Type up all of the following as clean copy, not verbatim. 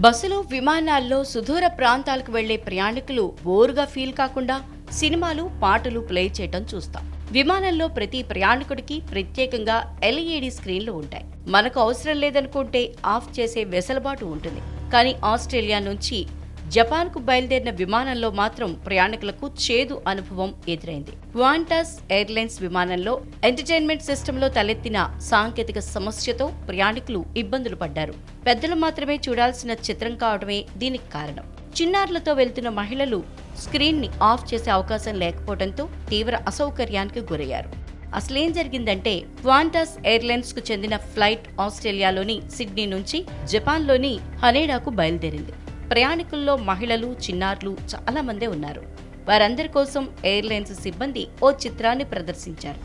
బస్సులు, విమానాల్లో సుదూర ప్రాంతాలకు వెళ్లే ప్రయాణికులు బోరుగా ఫీల్ కాకుండా సినిమాలు, పాటలు ప్లే చేయటం చూస్తాం. విమానంలో ప్రతి ప్రయాణికుడికి ప్రత్యేకంగా ఎల్ఈడి స్క్రీన్లు ఉంటాయి. మనకు అవసరం లేదనుకుంటే ఆఫ్ చేసే వెసులుబాటు ఉంటుంది. కానీ ఆస్ట్రేలియా నుంచి జపాన్కు బయలుదేరిన విమానంలో మాత్రం ప్రయాణికులకు చేదు అనుభవం ఎదురైంది. క్వాంటస్ ఎయిర్లైన్స్ విమానంలో ఎంటర్టైన్మెంట్ సిస్టంలో తలెత్తిన సాంకేతిక సమస్యతో ప్రయాణికులు ఇబ్బందులు పడ్డారు. పెద్దలు మాత్రమే చూడాల్సిన చిత్రం కావడమే దీనికి కారణం. చిన్నారులతో వెళ్తున్న మహిళలు స్క్రీన్ ని ఆఫ్ చేసే అవకాశం లేకపోవడంతో తీవ్ర అసౌకర్యానికి గురయ్యారు. అసలేం జరిగిందంటే, క్వాంటస్ ఎయిర్లైన్స్ కు చెందిన ఫ్లైట్ ఆస్ట్రేలియాలోని సిడ్నీ నుంచి జపాన్లోని హనేడాకు బయలుదేరింది. ప్రయాణికుల్లో మహిళలు, చిన్నారులు చాలా మందే ఉన్నారు. వారందరి కోసం ఎయిర్లైన్స్ సిబ్బంది ఓ చిత్రాన్ని ప్రదర్శించారు.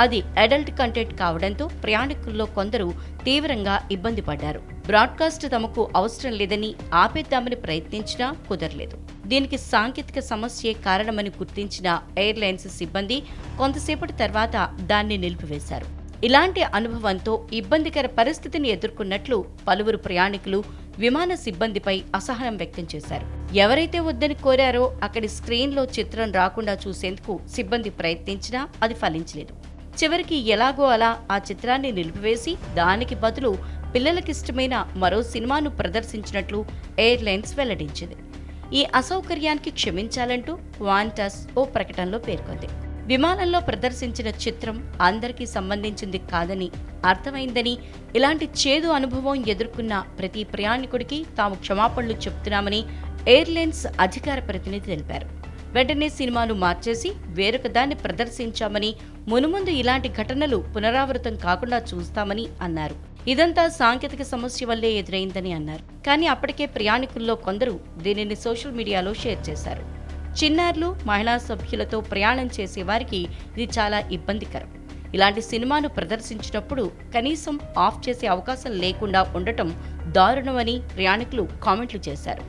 అది అడల్ట్ కంటెంట్ కావడంతో ప్రయాణికుల్లో కొందరు తీవ్రంగా ఇబ్బంది పడ్డారు. బ్రాడ్కాస్ట్ తమకు అవసరం లేదని ఆపేద్దామని ప్రయత్నించినా కుదరలేదు. దీనికి సాంకేతిక సమస్యే కారణమని గుర్తించిన ఎయిర్లైన్స్ సిబ్బంది కొంతసేపటి తర్వాత దాన్ని నిలిపివేశారు. ఇలాంటి అనుభవంతో ఇబ్బందికర పరిస్థితిని ఎదుర్కొన్నట్లు పలువురు ప్రయాణికులు విమాన సిబ్బందిపై అసహనం వ్యక్తం చేశారు. ఎవరైతే వద్దని కోరారో అక్కడి స్క్రీన్లో చిత్రం రాకుండా చూసేందుకు సిబ్బంది ప్రయత్నించినా అది ఫలించలేదు. చివరికి ఎలాగో అలా ఆ చిత్రాన్ని నిలిపివేసి దానికి బదులు పిల్లలకిష్టమైన మరో సినిమాను ప్రదర్శించినట్లు ఎయిర్లైన్స్ వెల్లడించింది. ఈ అసౌకర్యానికి క్షమించాలంటూ క్వాంటస్ ఓ ప్రకటనలో పేర్కొంది. విమానంలో ప్రదర్శించిన చిత్రం అందరికీ సంబంధించింది కాదని అర్థమైందని, ఇలాంటి చేదు అనుభవం ఎదుర్కొన్న ప్రతి ప్రయాణికుడికి తాము క్షమాపణలు చెప్తున్నామని ఎయిర్లైన్స్ అధికార ప్రతినిధి తెలిపారు. వెంటనే సినిమాను మార్చేసి వేరొక దాన్ని ప్రదర్శించామని, మునుముందు ఇలాంటి ఘటనలు పునరావృతం కాకుండా చూస్తామని అన్నారు. ఇదంతా సాంకేతిక సమస్య వల్లే ఎదురైందని అన్నారు. కానీ అప్పటికే ప్రయాణికుల్లో కొందరు దీనిని సోషల్ మీడియాలో షేర్ చేశారు. చిన్నారులు, మహిళా సభ్యులతో ప్రయాణం చేసే వారికి ఇది చాలా ఇబ్బందికరం. ఇలాంటి సినిమాను ప్రదర్శించినప్పుడు కనీసం ఆఫ్ చేసే అవకాశం లేకుండా ఉండటం దారుణమని ప్రయాణికులు కామెంట్లు చేశారు.